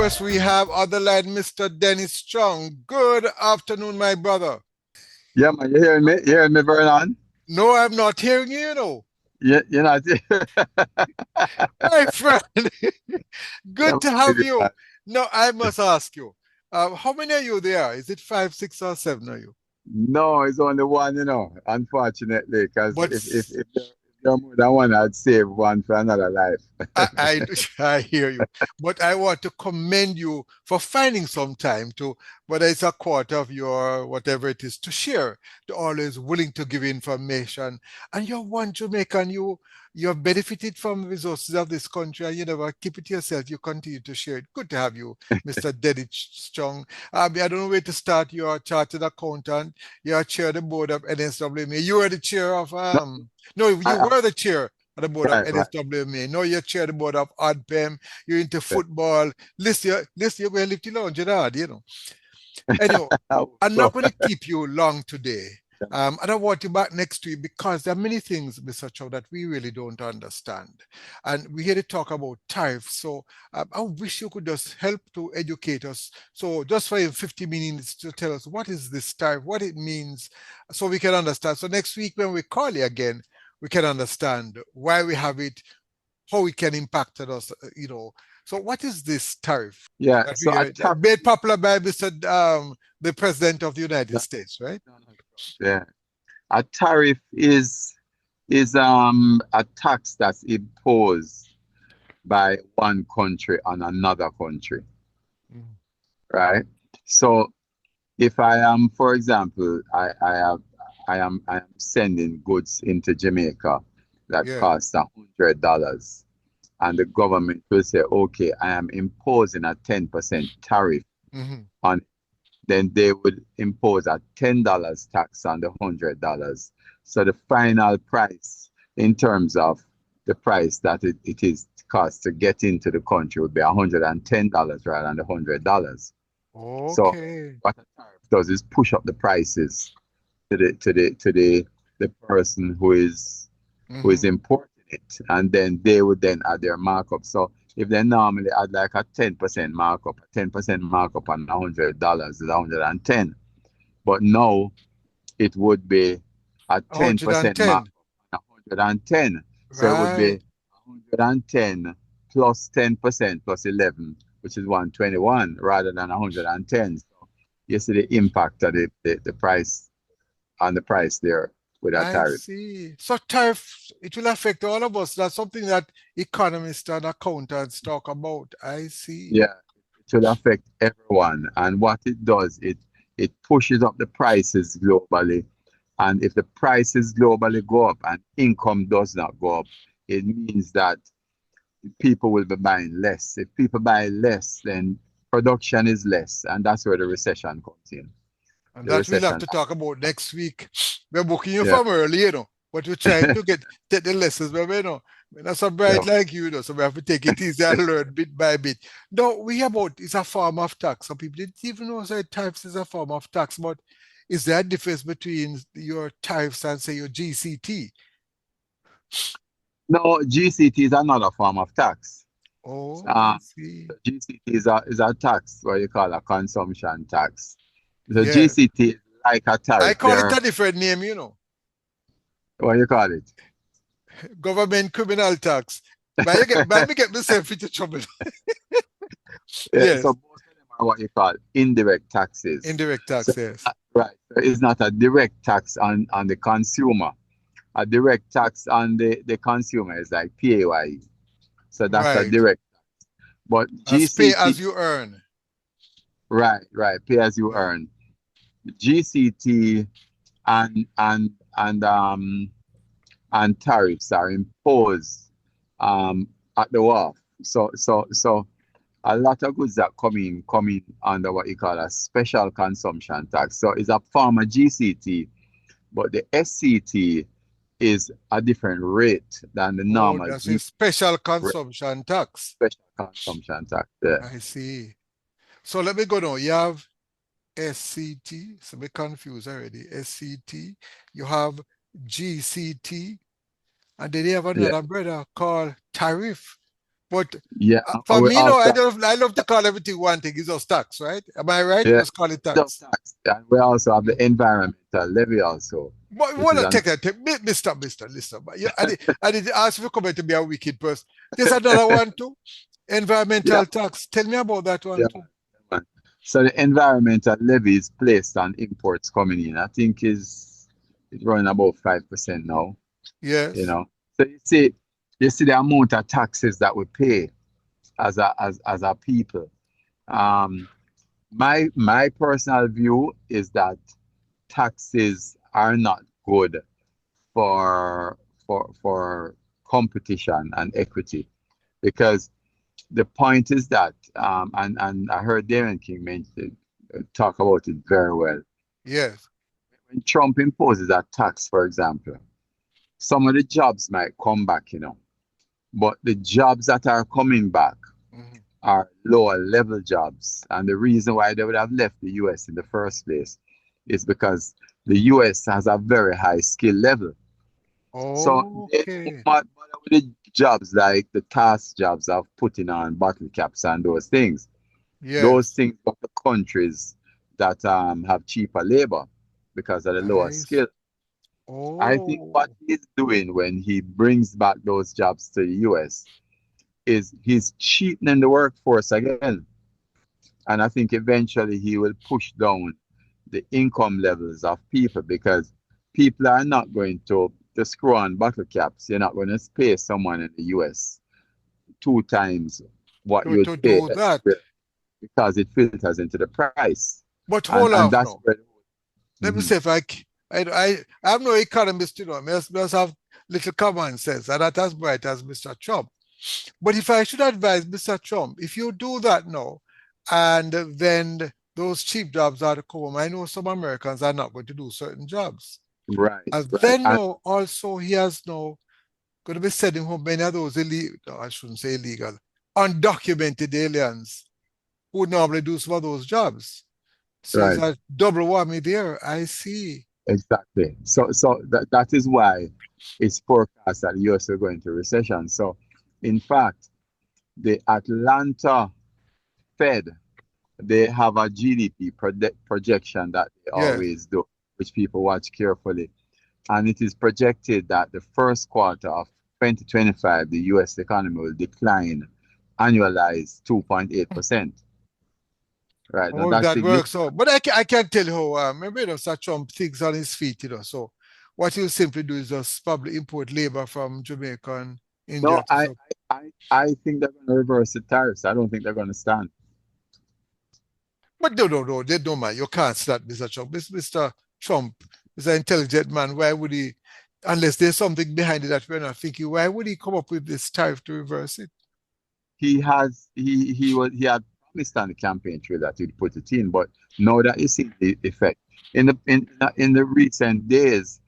course, we have on the line Mr. Dennis Chung. Good afternoon, my brother. Yeah, man, you hearing me? You hearing me, Vernon? No, I'm not hearing you, you know. You're not. My friend, Yeah, good to have you. man. No, I must ask you, how many are you there? Is it 5, 6, or 7 are you? No, it's only one, unfortunately, because But if there are more than one, I'd save one for another life. I I hear you, but I want to commend you for finding some time to, whether it's a quarter of your whatever it is, to share, to always willing to give information. And you're one Jamaican, you have benefited from the resources of this country, and you never keep it to yourself. You continue to share it. Good to have you, Mr. Dennis Strong. I don't know where to start. You're a chartered accountant. You're chair of the board of NSWMA. You were the chair of No, no, you I, were the chair of the board of right, right. NSWMA. Now you're chair of the board of ODPEM. You're into football. Listen, you're going to lift your lounge, you know. Anyway, I'm So, not going to keep you long today. I don't want you back next week because there are many things, Mr. Chow, that we really don't understand. And we're here to talk about tariffs. So I wish you could just help to educate us. So just for 50 minutes to tell us what is this tariff, what it means, so we can understand. So next week when we call you again, we can understand why we have it, how it can impact us. So what is this tariff yeah, that so we a tariff, made popular by the President of the United States, right? yeah, a tariff is a tax that's imposed by one country on another country, Mm. right? So if I am, for example, I am sending goods into Jamaica that Yeah. cost $100, and the government will say, okay, I am imposing a 10% tariff Hmm. on it. Then they would impose a $10 tax on the $100. So the final price in terms of the price that it is cost to get into the country would be $110 rather than the $100. So Okay. what a tariff does is push up the prices to the person who is Hmm. importing it, and then they would then add their markup. So if they normally add like a 10% markup, a 10% markup on $100 is 110. But now it would be a 10% 110. markup on 110. So it would be Right. 110 plus 10% plus 11, which is 121 rather than 110. So you see the impact of the price on the price there with that I tariff. see. So tariff, it will affect all of us. That's something that economists and accountants talk about. I see. Yeah, it will affect everyone. And what it does, it pushes up the prices globally. And if the prices globally go up and income does not go up, it means that people will be buying less. If people buy less, then production is less, and that's where the recession comes in. And The that we'll have recession, to talk about next week. We're booking you yeah, from early, but we're trying to take the lessons, but we're not so yeah. bright like you, so we have to take it easy and learn bit by bit. No, it's a form of tax. Some people didn't even know that tariffs is a form of tax, but is there a difference between your tariffs and say your GCT? No, GCT is another form of tax. Oh, I Uh, see. GCT is a tax, what you call a consumption tax. The Yeah. GCT is like a I tariff. call it a different name. What you call it? Government criminal tax. But me get myself into trouble. Yeah, so Yes. most of them are what you call indirect taxes. Indirect So tax, yes. right, so it's not a direct tax on the consumer. A direct tax on the consumer is like PAYE. So that's a Right. direct. But As pay GCT, as you earn. right, right, pay as you Yeah. earn. GCT and and and um and tariffs are imposed um at the wharf. So a lot of goods that come in under what you call a special consumption tax. So it's a form of GCT, but the SCT is a different rate than the Oh, normal that's a special consumption tax. special consumption tax. Yeah. I see. So let me go now. You have SCT, so be confused already. SCT, you have GCT, and then you have Yeah. another brother called tariff. But Yeah, for we me, no, also I love to call everything one thing. It's just tax, right? Am I right? yeah, Just call it just tax. tax. And we also have the environmental levy also, But we which want is to an take that, Mister, listen. But you, I did ask you to come to be a wicked person. There's another one too. yeah, Environmental tax. Tell me about that one yeah, too. man. So the environmental levy is placed on imports coming in. I think is it's running about 5% now. You Yes. know, so you see the amount of taxes that we pay as a people. Um, my personal view is that taxes are not good for for competition and equity because the point is that and I heard Darren King mention talk about it very well. Yes. When Trump imposes a tax, for example, some of the jobs might come back, but the jobs that are coming back Mhm. are lower level jobs. And the reason why they would have left the US in the first place is because the US has a very high skill level. So they don't Okay. bother with the jobs like the task jobs of putting on bottle caps and those things. Those Yes. things are the countries that have cheaper labor because of the lower I. skill. I think what Oh. he's doing when he brings back those jobs to the US is he's cheapening the workforce again. And I think eventually he will push down the income levels of people because people are not going to screw on bottle caps. You're not going to pay someone in the US two times what you To would pay do that. because it filters into the price. But And hold and off that's now. where Let me mhm. say if I'm no economist, I must have little common sense, and not as bright as Mr. Trump. But if I should advise Mr. Trump, if you do that now, and then those cheap jobs are to come, I know some Americans are not going to do certain jobs. Right, And right. then And now also he has now going to be sending home many of those illegal, I shouldn't say illegal, undocumented aliens who normally do some of those jobs. So it's right. a double whammy there. I see. Exactly. So that is why it's forecast that the US will go into recession. So in fact, the Atlanta Fed, they have a GDP projection that they Yes. always do, which people watch carefully. And it is projected that the first quarter of 2025, the US economy will decline annualized 2.8%. Right. Now Oh, if that's that works significant. out. But I can't tell how, maybe Sir Trump thinks on his feet, So what he'll simply do is just probably import labor from Jamaica and India No, to so. I think they're going to reverse the tariffs. I don't think they're going to stand. But no, they don't mind. You can't start Mr. Trump. Mr. Trump is an intelligent man. Why would he, unless there's something behind it that we're not thinking, why would he come up with this tariff to reverse it? He had promised on the campaign trail that he'd put it in, but now that you see the effect in the recent days,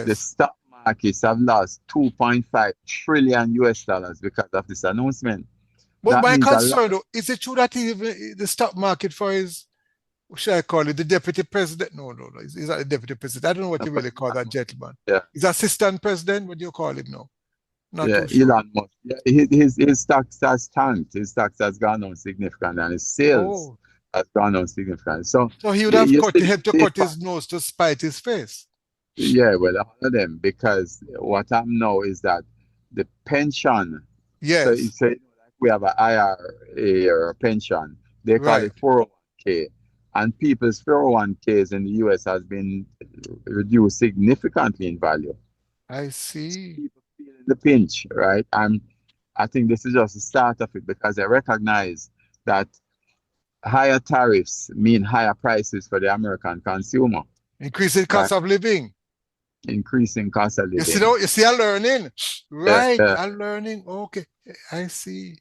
the Yes. stock markets have lost 2.5 trillion US dollars because of this announcement. But That my means a lot. concern, though, is it true that even the stock market for his, what should I call it, the deputy president? No. He's not the deputy president. I don't know what you really call that gentleman. Yeah, He's assistant president. What do you call him now? Not yeah, too sure. Elon Musk. Yeah, his stocks has tanked. His stocks has gone down significantly, and his sales Oh, has gone down significantly. So so he would you, have you cut see helped to the cut impact. his nose to spite his face. Yeah, well, all of them, because what I know is that the pension, so Yes, it's like we have an IRA or a pension, they call right. it 401k, and people's 401ks in the US has been reduced significantly in value. I see. People feeling the pinch, right? And I think this is just the start of it because they recognize that higher tariffs mean higher prices for the American consumer, Increasing right? cost of living. Increasing cost of You see, living. though, you see, I'm learning. Yeah, Right, yeah, I'm learning. Okay, I see.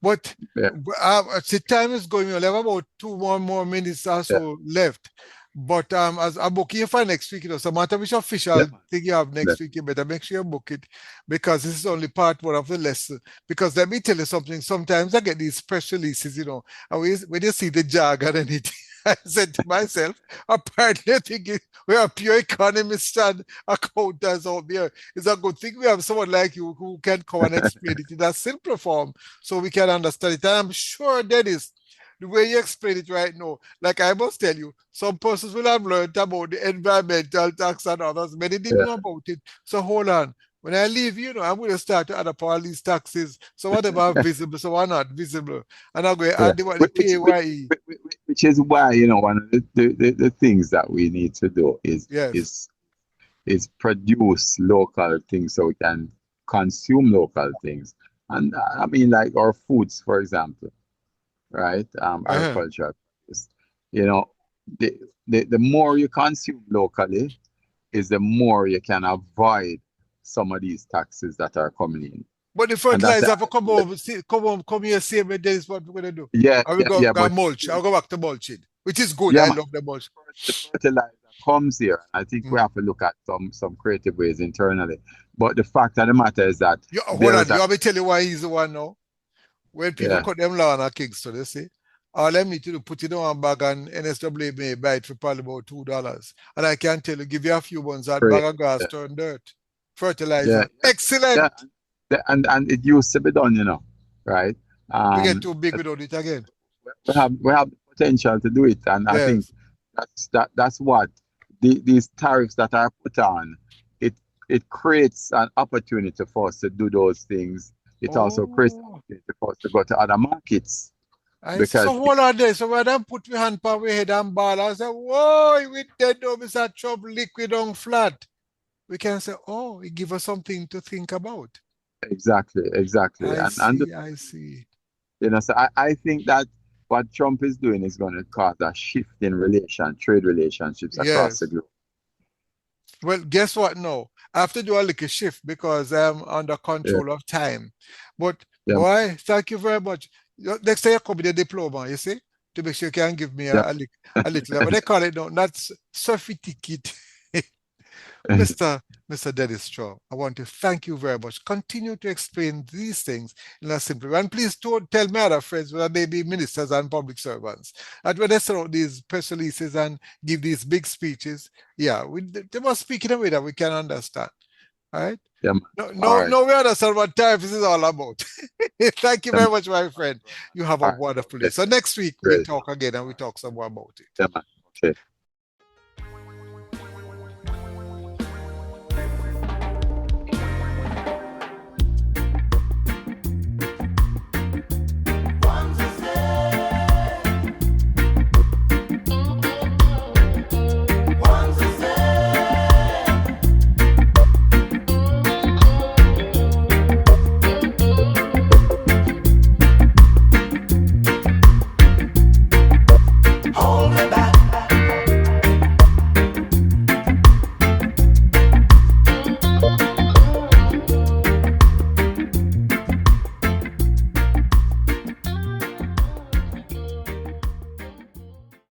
But yeah. the time is going. We'll have about two more minutes or Yeah. so left. But as I'm booking for next week, so matter which Yeah, official man. thing you have Yeah. next week, you better make sure you book it because this is only part one of the lesson. Because let me tell you something, sometimes I get these press releases, and when you see the jargon and it. I said to myself, apparently I think we are pure economists and accountants out there. It's a good thing we have someone like you who can come and explain it in a simple form so we can understand it. And I'm sure, Dennis, the way you explain it right now, like I must tell you, some persons will have learned about the environmental tax and others, many didn't know about it. So hold on. When I leave, I'm going to start to add up all these taxes. So whatever are visible, so why not visible? And I'm going to Yeah. add the PAYE. Which is why, one of the things that we need to do Yes. is produce local things so we can consume local things. And I mean, like our foods, for example, right? Uh-huh. Agriculture. You know, the more you consume locally is the more you can avoid some of these taxes that are coming in. But the And that's fertilizer have to come over, come here, same way. That is what we're gonna do. yeah, I will yeah, yeah, go but mulch. I'll go back to mulching, which is good. yeah, I man, love the mulch. the fertilizer comes here. I think we Mm. have to look at some creative ways internally. But the fact of the matter is that Hold there on. is You a want me to tell you why he's the one now? When people yeah, cut them lawn at Kingston, they say, all I need to do put it on bag and NSWMA buy it for probably about $2. And I can tell you, give you a few ones, that bag great. of grass Yeah, turn dirt. yeah, Fertilizer. yeah, Excellent. yeah. And it used to be done, right? We get Um, too big without it again. we have the potential to do it, and I think Yes. that's what these tariffs that are put on. It creates an opportunity for us to do those things. It also creates an Oh. opportunity for us to go to other markets I see. So because hold on there. So when I put my hand on my head and ball, I say, whoa, we dead though, Mr. Trump liquid on flat. We can say, oh, it give us something to think about. exactly, I and see, I see. so I think that what Trump is doing is going to cause a shift in trade relationships across the Yes. globe. Well, guess what? No, I have to do a little shift because I'm under Yeah, control of time. But yeah, boy, thank you very much. Next time you come with a diploma, you see, to make sure you can give me yeah. a little, what they call it now, not certificate. Mr. Dennis Straw, I want to thank you very much. Continue to explain these things in a simple way. And please don't tell my other friends, whether they be ministers and public servants, and when they throw these press releases and give these big speeches, yeah, they must speak in a way that we can understand. All right. Yeah, man. No, All no, right. no, we understand what tariffs is all about. Thank you Yeah, very man. much, my friend. You have a All right. wonderful day. Okay. So next week we Great. talk again and we talk some more about it. Yeah, man. Okay.